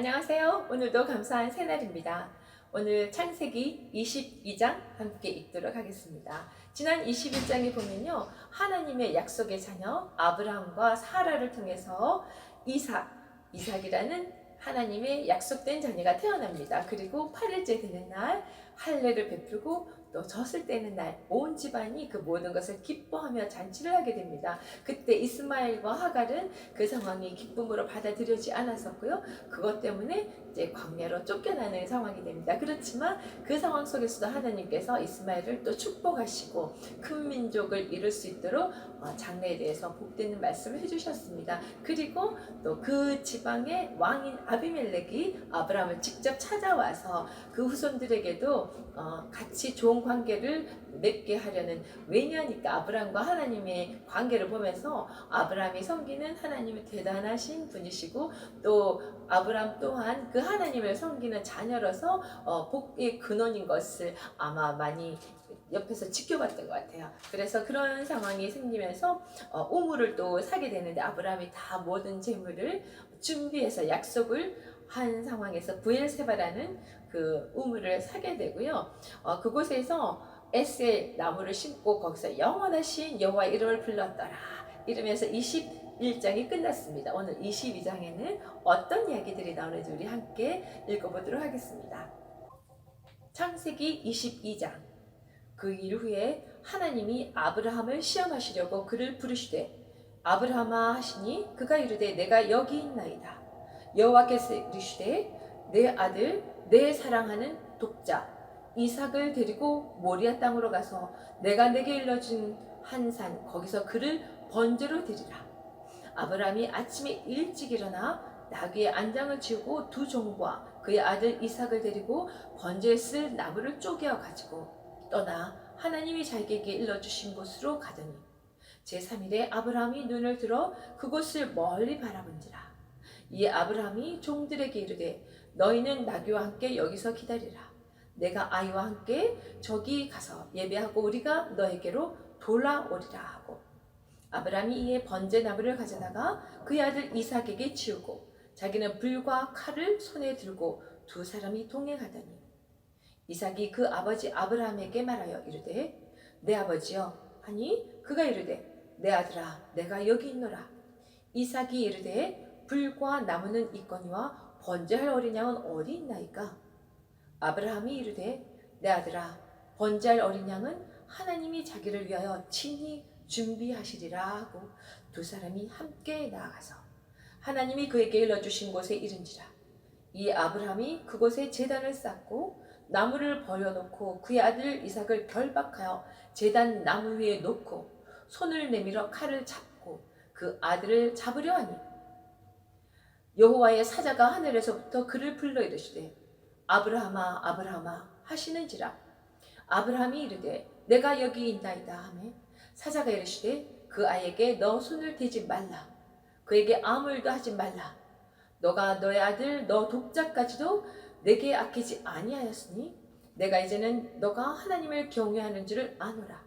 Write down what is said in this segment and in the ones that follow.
안녕하세요. 오늘도 감사한 새날입니다. 오늘 창세기 22장 함께 읽도록 하겠습니다. 지난 21장에 보면요, 하나님의 약속의 자녀 아브라함과 사라를 통해서 이삭이라는 하나님의 약속된 자녀가 태어납니다. 그리고 8일째 되는 날 할례를 베풀고 또 젖을 떼는 날 온 집안이 그 모든 것을 기뻐하며 잔치를 하게 됩니다. 그때 이스마엘과 하갈은 그 상황이 기쁨으로 받아들여지지 않았었고요. 그것 때문에 이제 광야로 쫓겨나는 상황이 됩니다. 그렇지만 그 상황 속에서도 하나님께서 이스마엘을 또 축복하시고 큰 민족을 이룰 수 있도록 장래에 대해서 복되는 말씀을 해주셨습니다. 그리고 또 그 지방의 왕인 아비멜렉이 아브라함을 직접 찾아와서 그 후손들에게도 같이 좋은 관계를 맺게 하려는, 왜냐하니까 아브라함과 하나님의 관계를 보면서 아브라함이 섬기는 하나님의 대단하신 분이시고 또 아브라함 또한 그 하나님을 섬기는 자녀로서 복의 근원인 것을 아마 많이 옆에서 지켜봤던 것 같아요. 그래서 그런 상황이 생기면서 우물을 또 사게 되는데 아브라함이 다 모든 재물을 준비해서 약속을 한 상황에서 부엘세바라는 그 우물을 사게 되고요. 그곳에서 에셀 나무를 심고 거기서 영원하신 여호와 이름을 불렀더라 이러면서 21장이 끝났습니다. 오늘 22장에는 어떤 이야기들이 나오는지 우리 함께 읽어보도록 하겠습니다. 창세기 22장. 그 일 후에 하나님이 아브라함을 시험하시려고 그를 부르시되 아브라함아 하시니 그가 이르되 내가 여기 있나이다. 여호와께서 이르시되 내 아들 내 사랑하는 독자 이삭을 데리고 모리아 땅으로 가서 내가 내게 일러준 한 산 거기서 그를 번제로 드리라. 아브라함이 아침에 일찍 일어나 나귀의 안장을 지우고 두 종과 그의 아들 이삭을 데리고 번제에 쓸 나무를 쪼개어 가지고 떠나 하나님이 자기에게 일러주신 곳으로 가더니 제3일에 아브라함이 눈을 들어 그곳을 멀리 바라본지라. 이에 아브라함이 종들에게 이르되 너희는 나귀와 함께 여기서 기다리라. 내가 아이와 함께 저기 가서 예배하고 우리가 너에게로 돌아오리라 하고 아브라함이 이에 번제나무를 가져다가 그의 아들 이삭에게 치우고 자기는 불과 칼을 손에 들고 두 사람이 동행하더니 이삭이 그 아버지 아브라함에게 말하여 이르되 내 아버지여 하니 그가 이르되 내 아들아 내가 여기 있노라. 이삭이 이르되 불과 나무는 있거니와 번제할 어린 양은 어디 있나이까. 아브라함이 이르되 내 아들아 번제할 어린 양은 하나님이 자기를 위하여 친히 준비하시리라 하고 두 사람이 함께 나아가서 하나님이 그에게 일러주신 곳에 이른지라. 이 아브라함이 그곳에 제단을 쌓고 나무를 버려놓고 그의 아들 이삭을 결박하여 제단 나무 위에 놓고 손을 내밀어 칼을 잡고 그 아들을 잡으려 하니 여호와의 사자가 하늘에서부터 그를 불러 이르시되 아브라함아 아브라함아 하시는지라. 아브라함이 이르되 내가 여기 있나이다 하매 사자가 이르시되 그 아이에게 너 손을 대지 말라. 그에게 아무 일도 하지 말라. 너가 너의 아들 너 독자까지도 내게 아끼지 아니하였으니 내가 이제는 너가 하나님을 경외하는 줄을 아노라.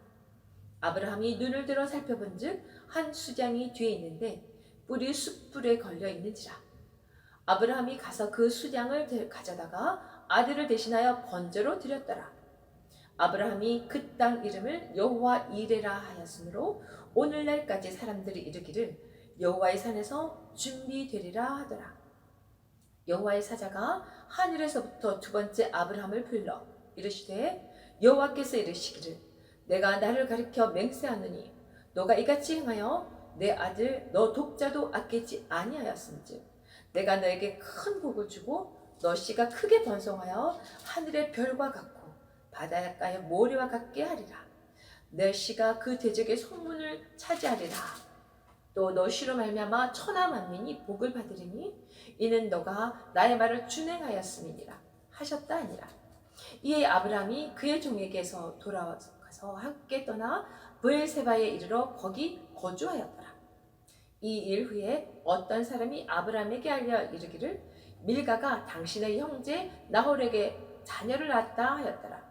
아브라함이 눈을 들어 살펴본즉 한 수장이 뒤에 있는데 뿔이 숯불에 걸려 있는지라. 아브라함이 가서 그 수장을 가져다가 아들을 대신하여 번제로 드렸더라. 아브라함이 그 땅 이름을 여호와 이레라 하였으므로 오늘날까지 사람들이 이르기를 여호와의 산에서 준비되리라 하더라. 여호와의 사자가 하늘에서부터 두 번째 아브라함을 불러 이르시되 여호와께서 이르시기를 내가 나를 가리켜 맹세하노니 너가 이같이 행하여 내 아들 너 독자도 아끼지 아니하였음즉 내가 너에게 큰 복을 주고 너 씨가 크게 번성하여 하늘의 별과 같고 바닷가의 모래와 같게 하리라. 내 씨가 그 대적의 소문을 차지하리라. 또 너 씨로 말미암아 천하 만민이 복을 받으리니 이는 너가 나의 말을 준행하였음이니라 하셨다 하니라. 이에 아브라함이 그의 종에게서 돌아가서 함께 떠나 브엘세바에 이르러 거기 거주하였더라. 이 일 후에 어떤 사람이 아브라함에게 알려 이르기를 밀가가 당신의 형제 나홀에게 자녀를 낳았다 하였더라.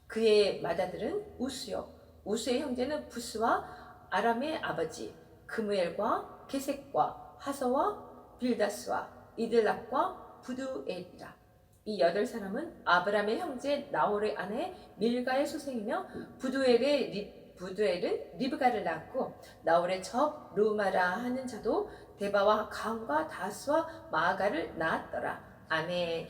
그의 맏아들은 우스요 우스의 형제는 부스와 아람의 아버지 그무엘과 게색과 하서와 빌다스와 이들락과 부두엘이라. 이 8사람은 아브라함의 형제 나홀의 아내 밀가의 소생이며 부두엘은 리브가를 낳았고 나홀의 첩 루마라 하는 자도 데바와 가움과 다스와 마아가를 낳았더라. 아멘.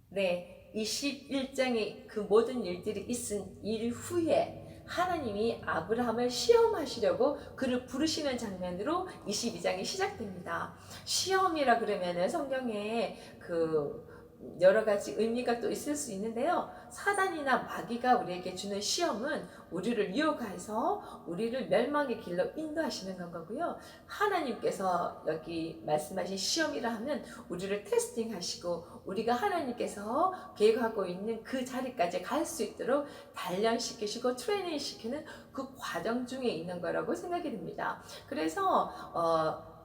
네, 21장의 그 모든 일들이 있은 일 후에 하나님이 아브라함을 시험하시려고 그를 부르시는 장면으로 22장이 시작됩니다. 시험이라 그러면은 성경에 그 여러 가지 의미가 또 있을 수 있는데요. 사단이나 마귀가 우리에게 주는 시험은 우리를 유혹해서 우리를 멸망의 길로 인도하시는 건 거고요. 하나님께서 여기 말씀하신 시험이라 하면 우리를 테스팅하시고 우리가 하나님께서 계획하고 있는 그 자리까지 갈 수 있도록 단련시키시고 트레이닝 시키는 그 과정 중에 있는 거라고 생각이 듭니다. 그래서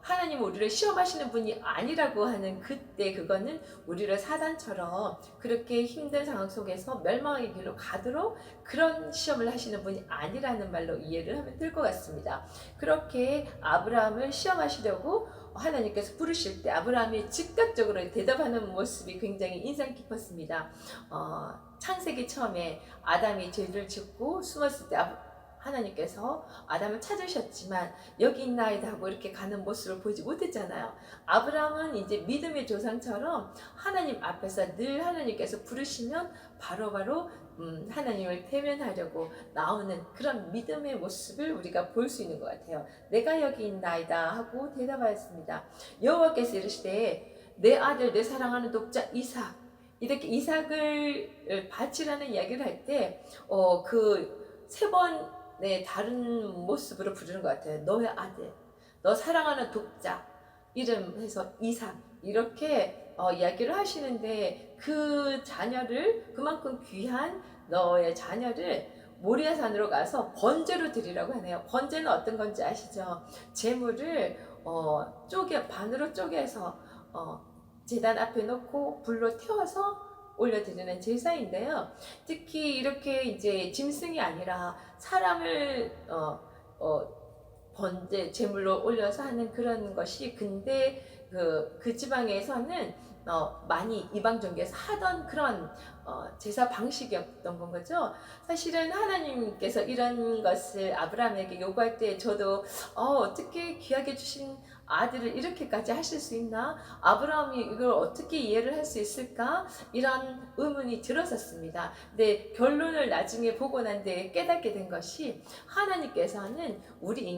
하나님은 우리를 시험하시는 분이 아니라고 하는 그때 그거는 우리를 사단처럼 그렇게 힘든 상황 속에서 멸망의 길로 가도록 그런 시험을 하시는 분이 아니라는 말로 이해를 하면 될 것 같습니다. 그렇게 아브라함을 시험하시려고 하나님께서 부르실 때 아브라함이 즉각적으로 대답하는 모습이 굉장히 인상 깊었습니다. 창세기 처음에 아담이 죄를 짓고 숨었을 때 하나님께서 아담을 찾으셨지만 여기 있나이다 하고 이렇게 가는 모습을 보지 못했잖아요. 아브라함은 이제 믿음의 조상처럼 하나님 앞에서 늘 하나님께서 부르시면 바로바로 하나님을 대면하려고 나오는 그런 믿음의 모습을 우리가 볼 수 있는 것 같아요. 내가 여기 있나이다 하고 대답하였습니다. 여호와께서 이르시되 내 아들 내 사랑하는 독자 이삭, 이렇게 이삭을 바치라는 이야기를 할 때 그 세 번 다른 모습으로 부르는 것 같아요. 너의 아들, 너 사랑하는 독자, 이름해서 이삭, 이렇게 이야기를 하시는데 그 자녀를, 그만큼 귀한 너의 자녀를 모리아산으로 가서 번제로 드리라고 하네요. 번제는 어떤 건지 아시죠? 제물을 반으로 쪼개서 제단 앞에 놓고 불로 태워서 올려드리는 제사인데요. 특히 이렇게 이제 짐승이 아니라 사람을 번제 제물로 올려서 하는 그런 것이 근데 그 지방에서는 많이 이방 종교에서 하던 그런 제사 방식이었던 건 거죠. 사실은 하나님께서 이런 것을 아브라함에게 요구할 때 저도 어떻게 귀하게 주신 아들을 이렇게까지 하실 수 있나? 아브라함이 이걸 어떻게 이해를 할 수 있을까? 이런 의문이 들었었습니다. 근데 결론을 나중에 보고 난 뒤에 깨닫게 된 것이 하나님께서는 우리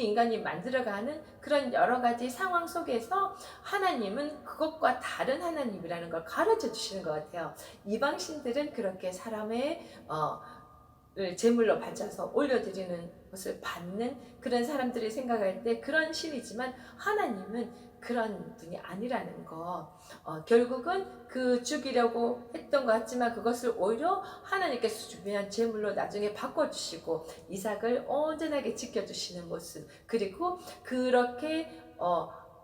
인간이 만들어가는 그런 여러 가지 상황 속에서 하나님은 그것과 다른 하나님이라는 걸 가르쳐 주시는 것 같아요. 이방신들은 그렇게 사람의 제물로 바쳐서 올려드리는 것을 받는 그런 사람들이 생각할 때 그런 신이지만 하나님은 그런 분이 아니라는 거. 결국은 그 죽이려고 했던 것 같지만 그것을 오히려 하나님께서 준비한 제물로 나중에 바꿔주시고 이삭을 온전하게 지켜주시는 모습, 그리고 그렇게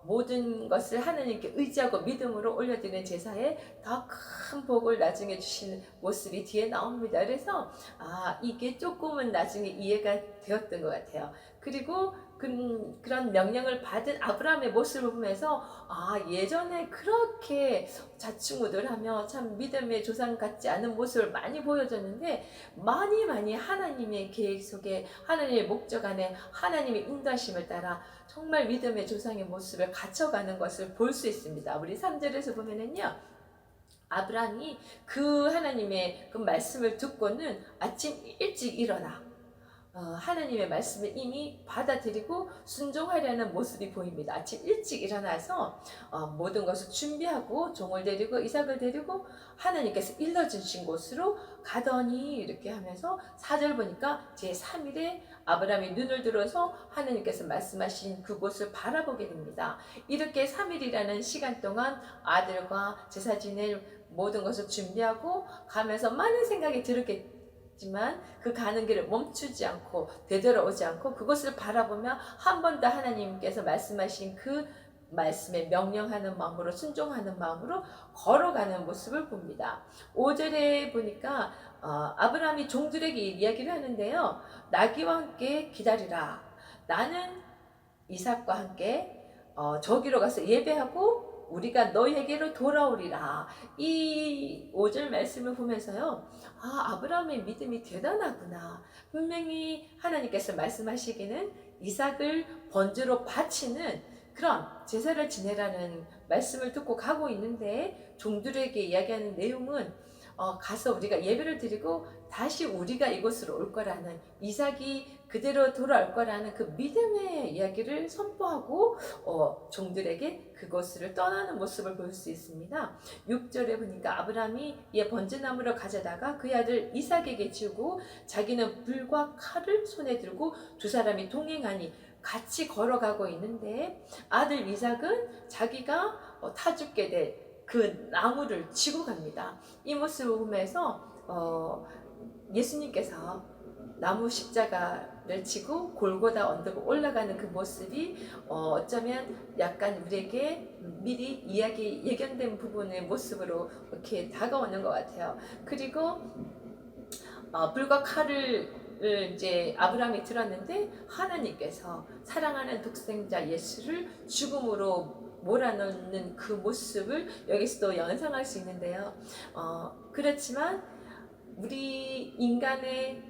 모든 것을 하나님께 의지하고 믿음으로 올려드리는 제사에 더 큰 복을 나중에 주시는 모습이 뒤에 나옵니다. 그래서 이게 조금은 나중에 이해가 되었던 것 같아요. 그리고 그런 명령을 받은 아브라함의 모습을 보면서 예전에 그렇게 자충우돌하며 참 믿음의 조상 같지 않은 모습을 많이 보여줬는데 많이 하나님의 계획 속에 하나님의 목적 안에 하나님의 인도하심을 따라 정말 믿음의 조상의 모습을 갖춰가는 것을 볼 수 있습니다. 우리 3절에서 보면은요, 아브라함이 그 하나님의 그 말씀을 듣고는 아침 일찍 일어나 하나님의 말씀을 이미 받아들이고 순종하려는 모습이 보입니다. 아침 일찍 일어나서 모든 것을 준비하고 종을 데리고 이삭을 데리고 하나님께서 일러주신 곳으로 가더니 이렇게 하면서 4절 보니까 제3일에 아브라함이 눈을 들어서 하나님께서 말씀하신 그곳을 바라보게 됩니다. 이렇게 3일이라는 시간 동안 아들과 제사 지낼 모든 것을 준비하고 가면서 많은 생각이 들었겠지만 그 가는 길을 멈추지 않고 되돌아오지 않고 그것을 바라보며 한 번 더 하나님께서 말씀하신 그 말씀에 명령하는 마음으로 순종하는 마음으로 걸어가는 모습을 봅니다. 5절에 보니까 아브라함이 종들에게 이야기를 하는데요. 나귀와 함께 기다리라. 나는 이삭과 함께 저기로 가서 예배하고 우리가 너에게로 돌아오리라. 이 5절 말씀을 보면서요. 아브라함의 믿음이 대단하구나. 분명히 하나님께서 말씀하시기는 이삭을 번제로 바치는 그런 제사를 지내라는 말씀을 듣고 가고 있는데 종들에게 이야기하는 내용은 가서 우리가 예배를 드리고 다시 우리가 이곳으로 올 거라는, 이삭이 그대로 돌아올 거라는 그 믿음의 이야기를 선포하고 종들에게 그곳을 떠나는 모습을 볼 수 있습니다. 6절에 보니까 아브라함이 이 번제나무를 가져다가 그의 아들 이삭에게 주고 자기는 불과 칼을 손에 들고 두 사람이 동행하니 같이 걸어가고 있는데 아들 이삭은 자기가 타 죽게 될 그 나무를 지고 갑니다. 이 모습을 보면서 예수님께서 나무 십자가를 지고 골고다 언덕을 올라가는 그 모습이 어쩌면 약간 우리에게 미리 예견된 부분의 모습으로 이렇게 다가오는 것 같아요. 그리고 불과 칼을 이제 아브라함이 들었는데 하나님께서 사랑하는 독생자 예수를 죽음으로 몰아넣는 그 모습을 여기서도 연상할 수 있는데요. 그렇지만 우리 인간의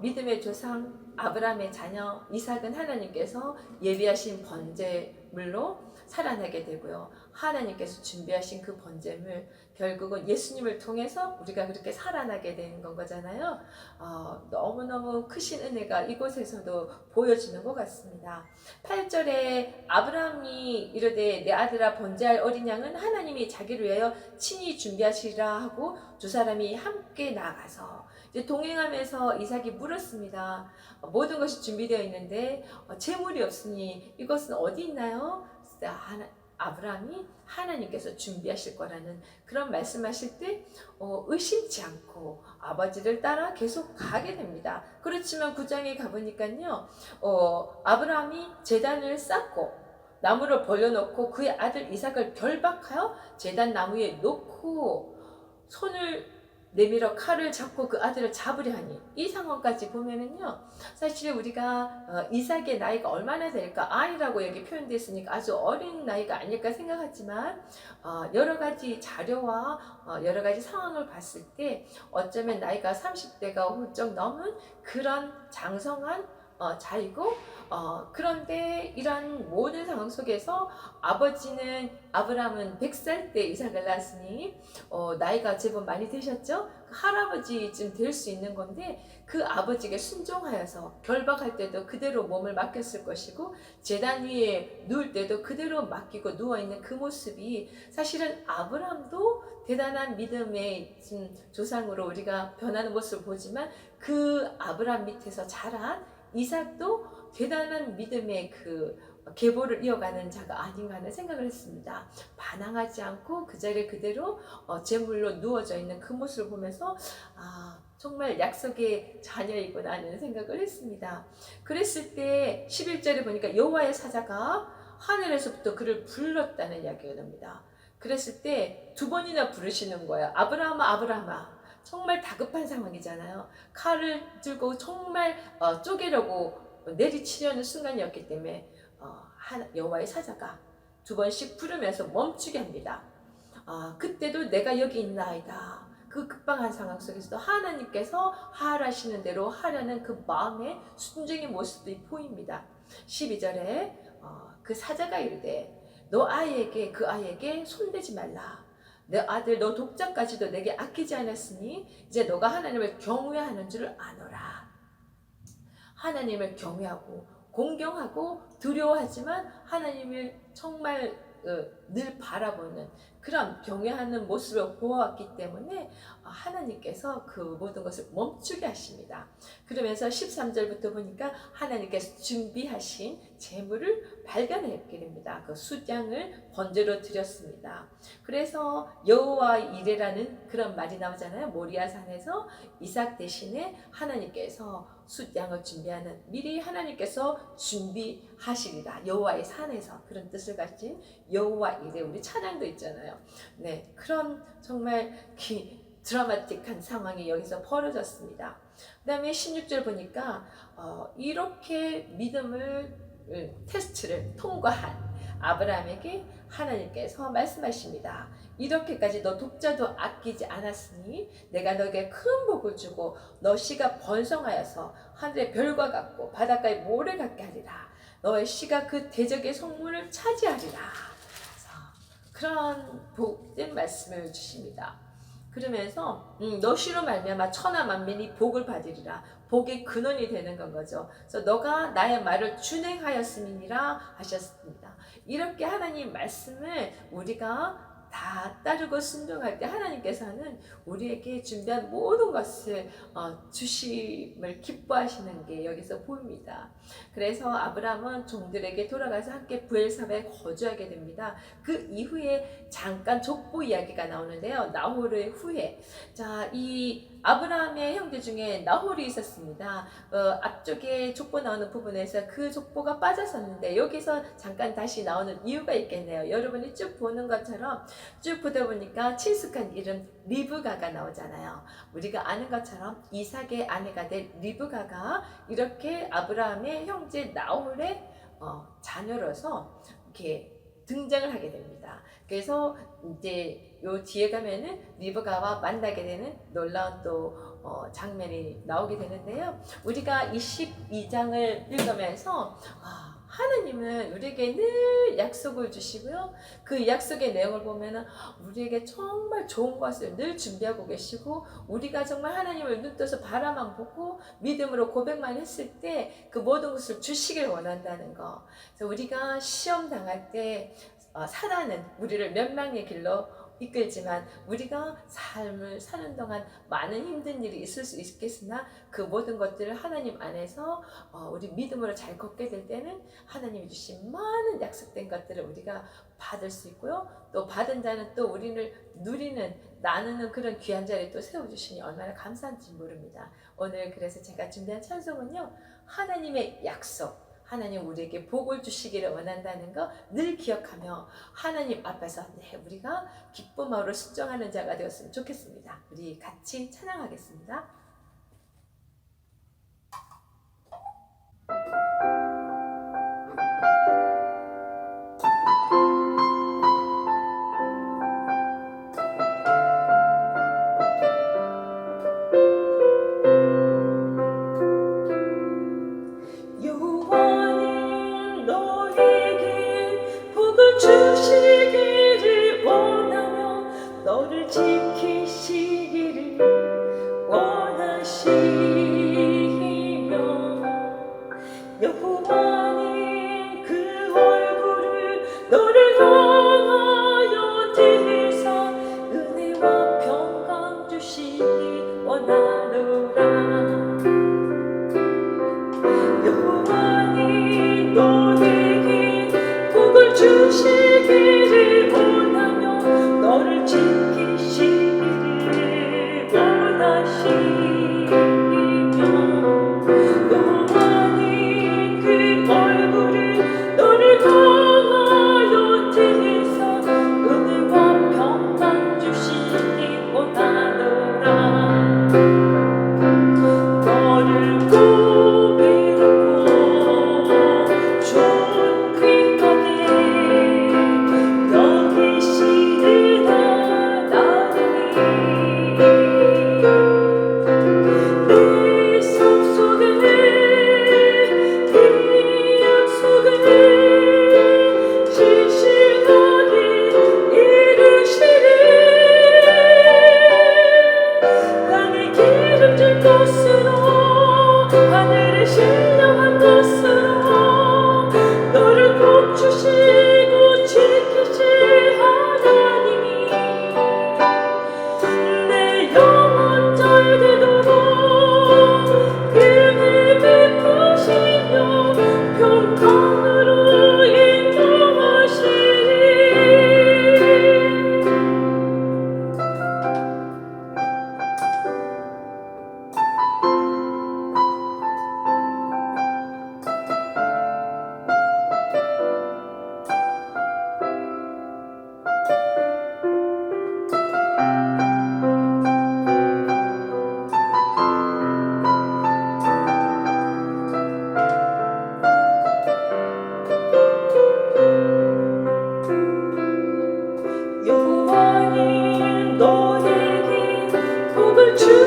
믿음의 조상 아브라함의 자녀 이삭은 하나님께서 예비하신 번제물로 살아나게 되고요. 하나님께서 준비하신 그 번제물, 결국은 예수님을 통해서 우리가 그렇게 살아나게 되는 건 거잖아요. 너무너무 크신 은혜가 이곳에서도 보여지는 것 같습니다. 8절에 아브라함이 이르되 내 아들아 번제할 어린 양은 하나님이 자기를 위하여 친히 준비하시리라 하고 두 사람이 함께 나가서 이제 동행하면서 이삭이 물었습니다. 모든 것이 준비되어 있는데 재물이 없으니 이것은 어디 있나요? 아브라함이 하나님께서 준비하실 거라는 그런 말씀하실 때 의심치 않고 아버지를 따라 계속 가게 됩니다. 그렇지만 9장에 가보니까요, 아브라함이 제단을 쌓고 나무를 벌려놓고 그의 아들 이삭을 결박하여 제단 나무에 놓고 손을 내밀어 칼을 잡고 그 아들을 잡으려 하니, 이 상황까지 보면은요, 사실 우리가 이삭의 나이가 얼마나 될까, 아이라고 여기 표현되어 있으니까 아주 어린 나이가 아닐까 생각하지만 여러 가지 자료와 여러 가지 상황을 봤을 때 어쩌면 나이가 30대가 훌쩍 넘은 그런 장성한 자이고, 그런데 이런 모든 상황 속에서 아브라함은 100살 때 이삭을 낳았으니 나이가 제법 많이 되셨죠? 할아버지쯤 될 수 있는 건데 그 아버지에게 순종하여서 결박할 때도 그대로 몸을 맡겼을 것이고 제단 위에 누울 때도 그대로 맡기고 누워있는 그 모습이 사실은 아브라함도 대단한 믿음의 조상으로 우리가 변하는 모습을 보지만 그 아브라함 밑에서 자란 이삭도 대단한 믿음의 그 계보를 이어가는 자가 아닌가 하는 생각을 했습니다. 반항하지 않고 그 자리에 그대로 제물로 누워져 있는 그 모습을 보면서 정말 약속의 자녀이구나 하는 생각을 했습니다. 그랬을 때 11절에 보니까 여호와의 사자가 하늘에서부터 그를 불렀다는 이야기가 납니다. 그랬을 때 두 번이나 부르시는 거예요. 아브라함아 아브라함아. 정말 다급한 상황이잖아요. 칼을 들고 정말 쪼개려고 내리치려는 순간이었기 때문에 여호와의 사자가 두 번씩 부르면서 멈추게 합니다. 그때도 내가 여기 있나이다. 그 급박한 상황 속에서도 하나님께서 하라시는 대로 하려는 그 마음의 순종의 모습이 보입니다. 12절에 그 사자가 이르되 그 아이에게 손대지 말라. 내 아들 너 독자까지도 내게 아끼지 않았으니 이제 너가 하나님을 경외하는 줄을 아노라. 하나님을 경외하고 공경하고 두려워하지만 하나님을 정말 늘 바라보는 그런 경외하는 모습을 보아왔기 때문에 하나님께서 그 모든 것을 멈추게 하십니다. 그러면서 13절부터 보니까 하나님께서 준비하신 제물을 발견하게 됩니다. 그 숫양을 번제로 드렸습니다. 그래서 여호와 이레라는 그런 말이 나오잖아요. 모리아산에서 이삭 대신에 하나님께서 숫양을 준비하는, 미리 하나님께서 준비하시리라. 여호와의 산에서 그런 뜻을 가진 여호와 이레, 우리 찬양도 있잖아요. 네, 그런 정말 드라마틱한 상황이 여기서 벌어졌습니다. 그 다음에 16절 보니까 이렇게 믿음을 테스트를 통과한 아브라함에게 하나님께서 말씀하십니다. 이렇게까지 너 독자도 아끼지 않았으니 내가 너에게 큰 복을 주고 너 씨가 번성하여서 하늘의 별과 같고 바닷가의 모래 같게 하리라. 너의 씨가 그 대적의 성문을 차지하리라. 그런 복된 말씀을 주십니다. 그러면서 너 씨로 말미암아 천하 만민이 복을 받으리라. 복의 근원이 되는 건 거죠. 그래서 너가 나의 말을 준행하였음이니라 하셨습니다. 이렇게 하나님 말씀을 우리가 다 따르고 순종할 때 하나님께서는 우리에게 준비한 모든 것을 주심을 기뻐하시는 게 여기서 보입니다. 그래서 아브라함은 종들에게 돌아가서 함께 브엘사바에 거주하게 됩니다. 그 이후에 잠깐 족보 이야기가 나오는데요. 나홀의 후에 이 아브라함의 형제 중에 나홀이 있었습니다. 앞쪽에 족보 나오는 부분에서 그 족보가 빠졌었는데 여기서 잠깐 다시 나오는 이유가 있겠네요. 여러분이 쭉 보는 것처럼 쭉 보다 보니까 친숙한 이름 리브가가 나오잖아요. 우리가 아는 것처럼 이삭의 아내가 된 리브가가 이렇게 아브라함의 형제 나홀의 자녀로서 이렇게 등장을 하게 됩니다. 그래서 이제 요 뒤에 가면은 리브가와 만나게 되는 놀라운 또 장면이 나오게 되는데요. 우리가 22장을 읽으면서 하나님은 우리에게 늘 약속을 주시고요. 그 약속의 내용을 보면은 우리에게 정말 좋은 것을 늘 준비하고 계시고 우리가 정말 하나님을 눈떠서 바라만 보고 믿음으로 고백만 했을 때 그 모든 것을 주시길 원한다는 거. 그래서 우리가 시험 당할 때 사단은 우리를 멸망의 길로 이끌지만 우리가 삶을 사는 동안 많은 힘든 일이 있을 수 있겠으나 그 모든 것들을 하나님 안에서 우리 믿음으로 잘 걷게 될 때는 하나님이 주신 많은 약속된 것들을 우리가 받을 수 있고요. 또 받은 자는 또 우리를 누리는 나누는 그런 귀한 자리에 또 세워주시니 얼마나 감사한지 모릅니다. 오늘 그래서 제가 준비한 찬송은요. 하나님의 약속, 하나님 우리에게 복을 주시기를 원한다는 거 늘 기억하며 하나님 앞에서 우리가 기쁜 마음으로 순종하는 자가 되었으면 좋겠습니다. 우리 같이 찬양하겠습니다. 주시기를 원하며 너를 지키시기를 원하며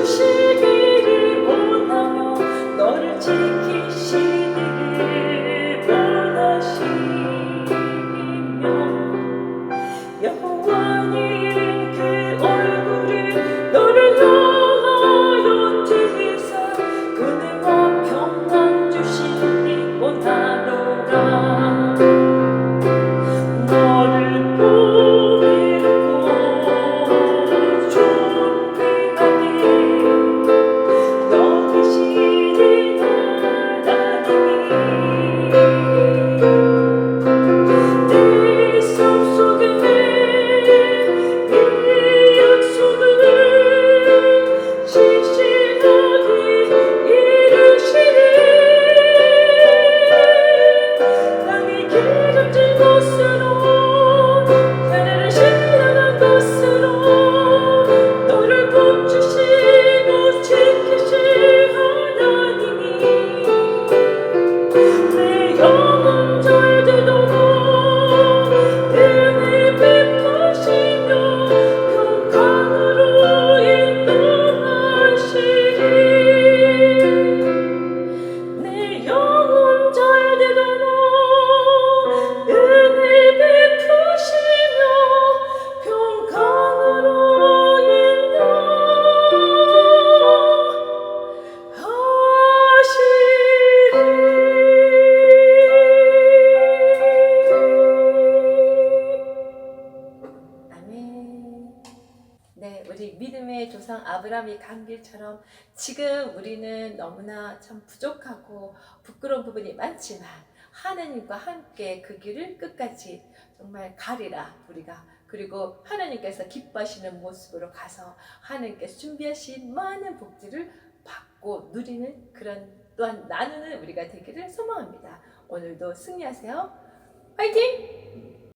주시기를 원하며 너를 지키시기를 원하시며 여호와님 그 얼굴을 너를 향하여 드리사 은혜와 평강 주시기 원하노라. 너를 보이고 존귀하게 여기시는 하나님이 내 삶 속에 이 약속을 시시하게 이루시리. 땅이 기름진 곳으로 하늘을 신령한 곳으로 너를 붙주시고 지키실 하나님이 내 영혼 잘되도록 은혜 베푸시며 평강으로 인도하시리. 내 영혼 잘되도록 은혜 베푸시며 평강으로 인도하시리. 아멘. 네, 우리 믿음의 조상 아브라함이 간 길처럼 지금 우리는 너무나 참 부족하고 부끄러운 부분이 많지만 하나님과 함께 그 길을 끝까지 정말 가리라 우리가. 그리고 하나님께서 기뻐하시는 모습으로 가서 하나님께서 준비하신 많은 복들을 받고 누리는 그런 또한 나누는 우리가 되기를 소망합니다. 오늘도 승리하세요. 화이팅!